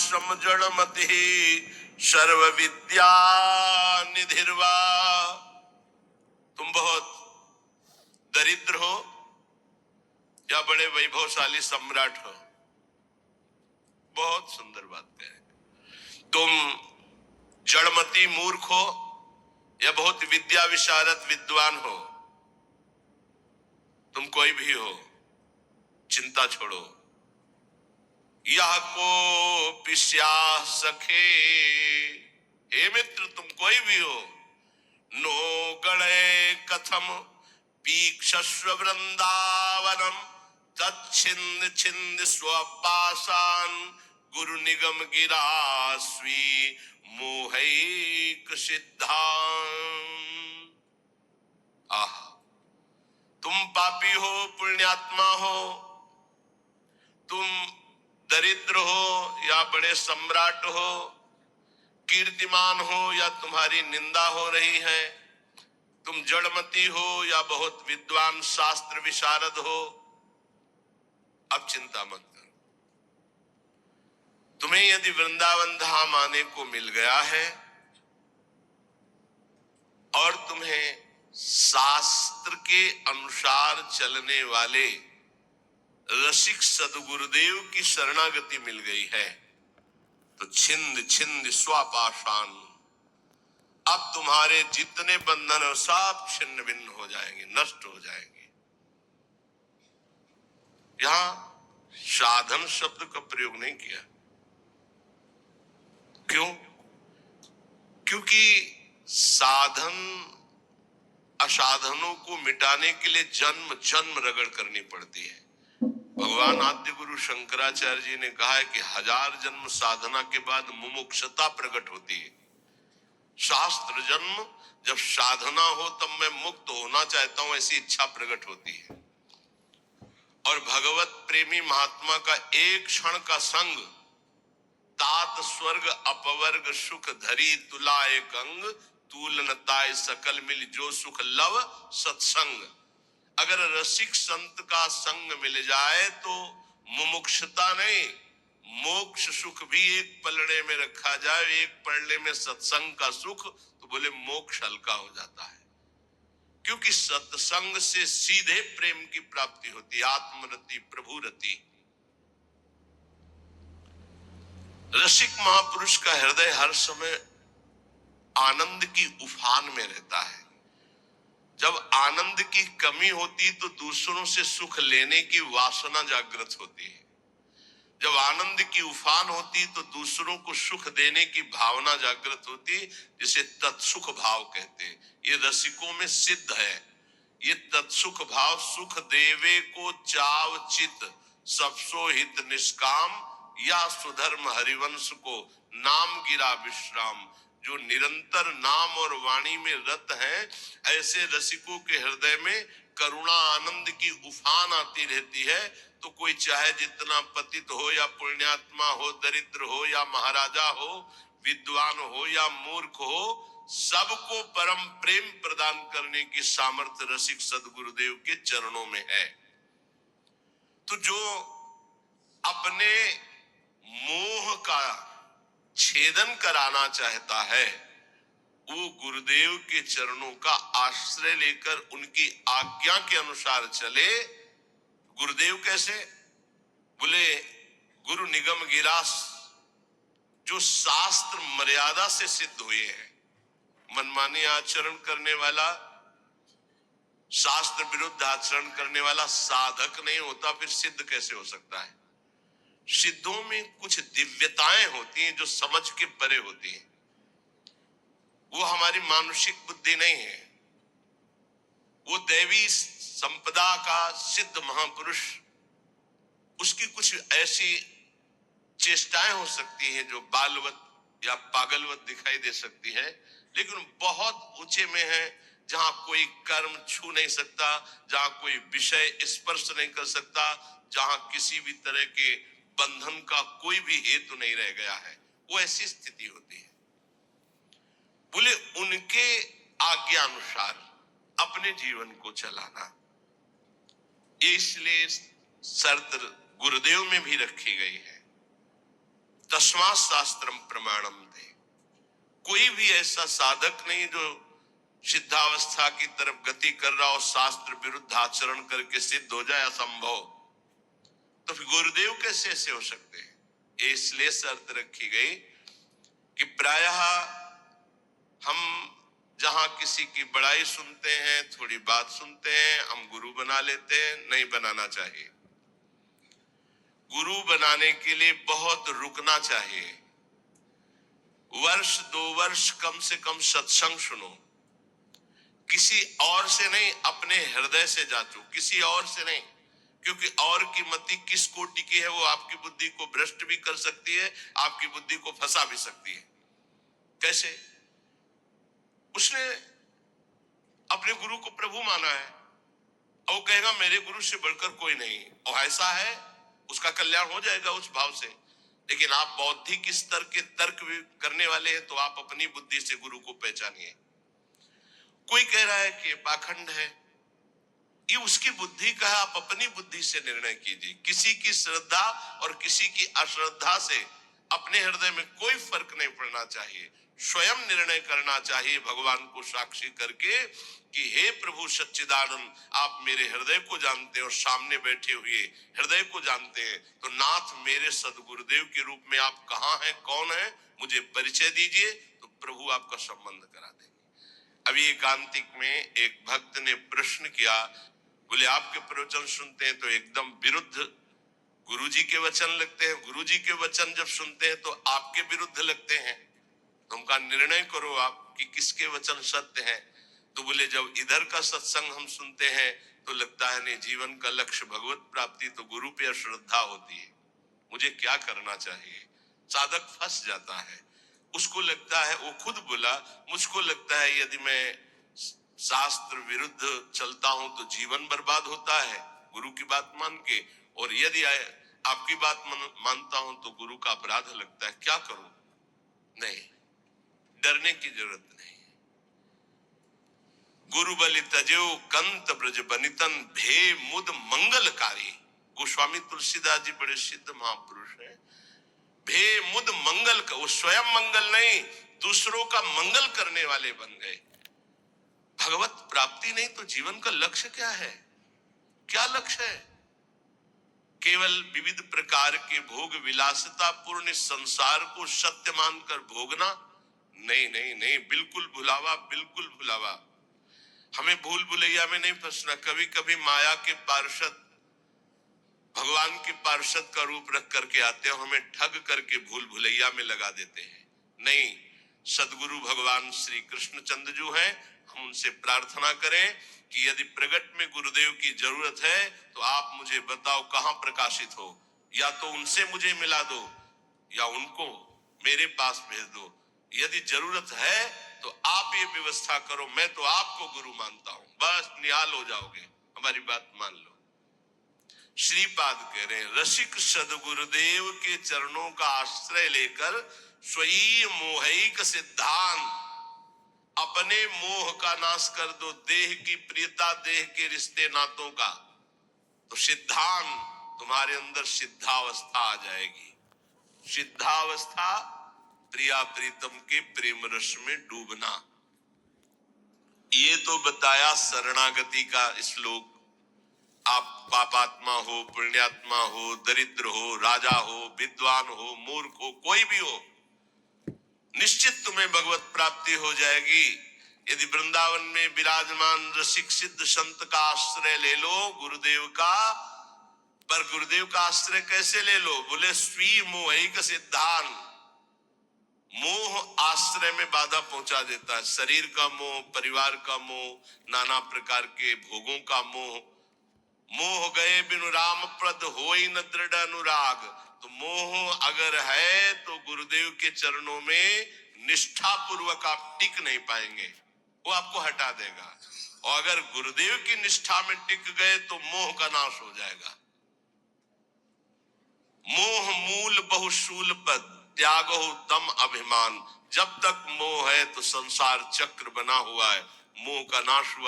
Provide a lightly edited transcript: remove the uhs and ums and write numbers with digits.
समजड़मति सर्व विद्या निधिर्वा। तुम बहुत दरिद्र हो या बड़े वैभवशाली सम्राट हो, बहुत सुंदर बात है। तुम जड़मती मूर्ख हो या बहुत विद्या विशारद विद्वान हो, तुम कोई भी हो, चिंता छोड़ो। यह को पिस्या सखे, हे मित्र तुम कोई भी हो, नो गणे कथम पीक्षस्व वृंदावनम तच्छिंद छिंद स्वपाशान गुरु निगम गिरा स्वी मोहैक सिद्धान। आह, तुम पापी हो, पुण्यात्मा हो, तुम दरिद्र हो या बड़े सम्राट हो, कीर्तिमान हो या तुम्हारी निंदा हो रही है, तुम जड़मती हो या बहुत विद्वान शास्त्र विशारद हो, अब चिंता मत करो। तुम्हें यदि वृंदावन धाम आने को मिल गया है और तुम्हें शास्त्र के अनुसार चलने वाले रसिक सदगुरुदेव की शरणागति मिल गई है, तो छिंद छिंद स्वापाशान, अब तुम्हारे जितने बंधन हो सब छिन्न भिन्न हो जाएंगे, नष्ट हो जाएंगे। यहां साधन शब्द का प्रयोग नहीं किया। क्यों? क्योंकि साधन असाधनों को मिटाने के लिए जन्म जन्म रगड़ करनी पड़ती है। भगवान आद्य गुरु शंकराचार्य जी ने कहा है कि 1000 जन्म साधना के बाद मुमुक्षुता प्रकट होती है। शास्त्र जन्म जब साधना हो तब मैं मुक्त होना चाहता हूं, ऐसी इच्छा प्रकट होती है। और भगवत प्रेमी महात्मा का एक क्षण का संग, तात स्वर्ग अपवर्ग सुख धरी तुला एक अंग, तूलनताय सकल मिल जो सुख लव सत्संग। अगर रसिक संत का संग मिल जाए तो मुमुक्षुता नहीं, मोक्ष सुख भी एक पलड़े में रखा जाए, एक पलड़े में सत्संग का सुख, तो बोले मोक्ष हल्का हो जाता है। क्योंकि सत्संग से सीधे प्रेम की प्राप्ति होती, आत्मरति प्रभुरति। रसिक महापुरुष का हृदय हर समय आनंद की उफान में रहता है। जब आनंद की कमी होती तो दूसरों से सुख लेने की वासना जागृत होती है। जब आनंद की उफान होती तो दूसरों को सुख देने की भावना जागृत होती, जिसे तत्सुख भाव कहते हैं। ये रसिकों में सिद्ध है। ये तत्सुख भाव, सुख देवे को चाव चित सबसो हित निष्काम, या सुधर्म हरिवंश को नाम गिरा विश्राम। जो निरंतर नाम और वाणी में रत हैं, ऐसे रसिकों के हृदय में करुणा आनंद की उफान आती रहती है। तो कोई चाहे जितना पतित हो या पुण्यात्मा हो, दरिद्र हो या महाराजा हो, विद्वान हो या मूर्ख हो, सबको परम प्रेम प्रदान करने की सामर्थ्य रसिक सदगुरुदेव के चरणों में है। तो जो अपने मोह का छेदन कराना चाहता है, वो गुरुदेव के चरणों का आश्रय लेकर उनकी आज्ञा के अनुसार चले। गुरुदेव कैसे? बोले गुरु निगम गिरास, जो शास्त्र मर्यादा से सिद्ध हुए हैं। मनमानी आचरण करने वाला, शास्त्र विरुद्ध आचरण करने वाला साधक नहीं होता, फिर सिद्ध कैसे हो सकता है? सिद्धों में कुछ दिव्यताएं होती हैं जो समझ के परे होती हैं। वो हमारी मानुषिक बुद्धि नहीं है। वो दैवी संपदा का सिद्ध महापुरुष, उसकी कुछ ऐसी चेष्टाएं हो सकती हैं जो बालवत या पागलवत दिखाई दे सकती है, लेकिन बहुत ऊंचे में है, जहां कोई कर्म छू नहीं सकता, जहां कोई विषय स्पर्श नहीं कर सकता, जहां किसी भी तरह के बंधन का कोई भी हेतु नहीं रह गया है, वो ऐसी स्थिति होती है। बोले उनके आज्ञा अनुसार अपने जीवन को चलाना, इसलिए शर्त गुरुदेव में भी रखी गई है। तस्मात् शास्त्रम प्रमाणम थे। कोई भी ऐसा साधक नहीं जो सिद्धावस्था की तरफ गति कर रहा हो शास्त्र विरुद्ध आचरण करके सिद्ध हो जाए, असंभव। तो फिर गुरुदेव कैसे ऐसे हो सकते हैं? ये इसलिए शर्त रखी गई कि प्रायः हम जहां किसी की बड़ाई सुनते हैं, थोड़ी बात सुनते हैं, हम गुरु बना लेते हैं। नहीं बनाना चाहिए। गुरु बनाने के लिए बहुत रुकना चाहिए। वर्ष 2 वर्ष कम से कम सत्संग सुनो। किसी और से नहीं, अपने हृदय से जांचो, किसी और से नहीं। क्योंकि और की मति किस कोटि की है वो आपकी बुद्धि को भ्रष्ट भी कर सकती है, आपकी बुद्धि को फंसा भी सकती है। कैसे? उसने अपने गुरु को प्रभु माना है और वो कहेगा मेरे गुरु से बढ़कर कोई नहीं, और ऐसा है, उसका कल्याण हो जाएगा उस भाव से। लेकिन आप बौद्धिक स्तर के तर्क भी करने वाले हैं तो आप अपनी बुद्धि से गुरु को पहचानिए। कोई कह रहा है कि पाखंड है, ये उसकी बुद्धि का है, आप अपनी बुद्धि से निर्णय कीजिए। किसी की श्रद्धा और किसी की अश्रद्धा से अपने हृदय में कोई फर्क नहीं पड़ना चाहिए। स्वयं निर्णय करना चाहिए भगवान को साक्षी करके कि हे प्रभु सच्चिदानंद, आप मेरे हृदय को जानते हैं और सामने बैठे हुए हृदय को जानते हैं। तो नाथ, मेरे सदगुरुदेव के रूप में आप कहाँ हैं, कौन है, मुझे परिचय दीजिए, तो प्रभु आपका संबंध करा देंगे। अभी एकांतिक में एक भक्त ने प्रश्न किया, बोले आपके प्रवचन सुनते हैं तो एकदम विरुद्ध गुरुजी के वचन लगते हैं, गुरुजी के वचन जब सुनते हैं तो आपके विरुद्ध लगते हैं। तो उनका निर्णय करो आप कि किसके वचन सत्य हैं। तो बोले जब इधर का सत्संग हम सुनते हैं तो लगता है नहीं, जीवन का लक्ष्य भगवत प्राप्ति, तो गुरु पे श्रद्धा होती है, मुझे क्या करना चाहिए। साधक फंस जाता है, उसको लगता है, वो खुद बोला, मुझको लगता है यदि मैं शास्त्र विरुद्ध चलता हूं तो जीवन बर्बाद होता है गुरु की बात मान के, और यदि आपकी बात मानता हूं तो गुरु का अपराध लगता है, क्या करूं? नहीं, डरने की जरूरत नहीं। गुरु बलि तजेऊ कंत ब्रज बनितन भे मुद मंगलकारी। गोस्वामी तुलसीदास जी बड़े सिद्ध महापुरुष हैं। भे मुद मंगल का, वो स्वयं मंगल नहीं, दूसरों का मंगल करने वाले बन गए। भगवत प्राप्ति नहीं तो जीवन का लक्ष्य क्या है? क्या लक्ष्य है? केवल विविध प्रकार के भोग विलासिता पूर्ण संसार को सत्य मानकर भोगना? नहीं नहीं नहीं, बिल्कुल भुलावा, बिल्कुल भुलावा। हमें भूल भुलैया में नहीं फंसना। कभी कभी माया के पार्षद भगवान के पार्षद का रूप रख करके आते हैं, हमें ठग करके भूल भुलैया में लगा देते हैं। नहीं, सदगुरु भगवान श्री कृष्ण चंद्र जो है, हम उनसे प्रार्थना करें कि यदि प्रगट में गुरुदेव की जरूरत है तो आप मुझे बताओ कहां प्रकाशित हो, या तो उनसे मुझे मिला दो या उनको मेरे पास भेज दो। यदि जरूरत है तो आप ये व्यवस्था करो, मैं तो आपको गुरु मानता हूं, बस निहाल हो जाओगे, हमारी बात मान लो। श्रीपाद कह रहे हैं, रसिक सदगुरुदेव के चरणों का आश्रय लेकर स्वयं मोहिक सिद्धांत, अपने मोह का नाश कर दो, देह की प्रियता, देह के रिश्ते नातों का, तो सिद्धांत तुम्हारे अंदर सिद्धावस्था आ जाएगी। सिद्धावस्था प्रिया प्रीतम के प्रेम रस में डूबना। ये तो बताया शरणागति का श्लोक। आप पापात्मा हो, पुण्यात्मा हो, दरिद्र हो, राजा हो, विद्वान हो, मूर्ख हो, कोई भी हो, निश्चित तुम्हें भगवत प्राप्ति हो जाएगी यदि वृंदावन में विराजमान रसिक सिद्ध संत का आश्रय ले लो, गुरुदेव का। पर गुरुदेव का आश्रय कैसे ले लो? बोले स्वी मोहिक सिद्धांत। मोह आश्रय में बाधा पहुंचा देता है। शरीर का मोह, परिवार का मोह, नाना प्रकार के भोगों का मोह। मोह गए बिनु राम प्रद होई न दृढ़ अनुराग। तो मोह अगर है तो गुरुदेव के चरणों में निष्ठा पूर्वक आप टिक नहीं पाएंगे, वो आपको हटा देगा। और अगर गुरुदेव की निष्ठा में टिक गए तो मोह का नाश हो जाएगा। मोह मूल बहुशूल पद, त्यागो तम अभिमान। जब तक मोह है तो संसार चक्र बना हुआ है, मोह का नाश हुआ